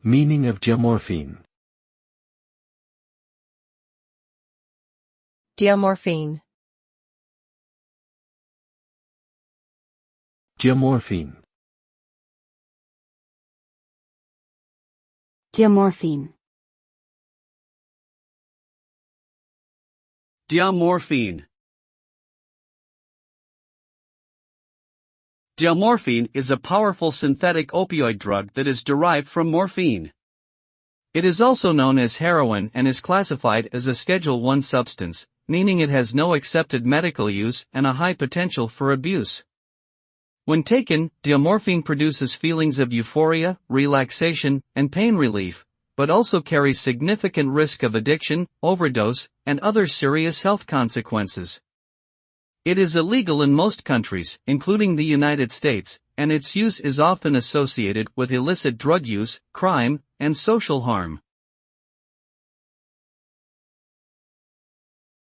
Meaning of diamorphine. Diamorphine. Diamorphine. Diamorphine. Diamorphine. Diamorphine is a powerful synthetic opioid drug that is derived from morphine. It is also known as heroin and is classified as a Schedule I substance, meaning it has no accepted medical use and a high potential for abuse. When taken, diamorphine produces feelings of euphoria, relaxation, and pain relief, but also carries significant risk of addiction, overdose, and other serious health consequences. It is illegal in most countries, including the United States, and its use is often associated with illicit drug use, crime, and social harm.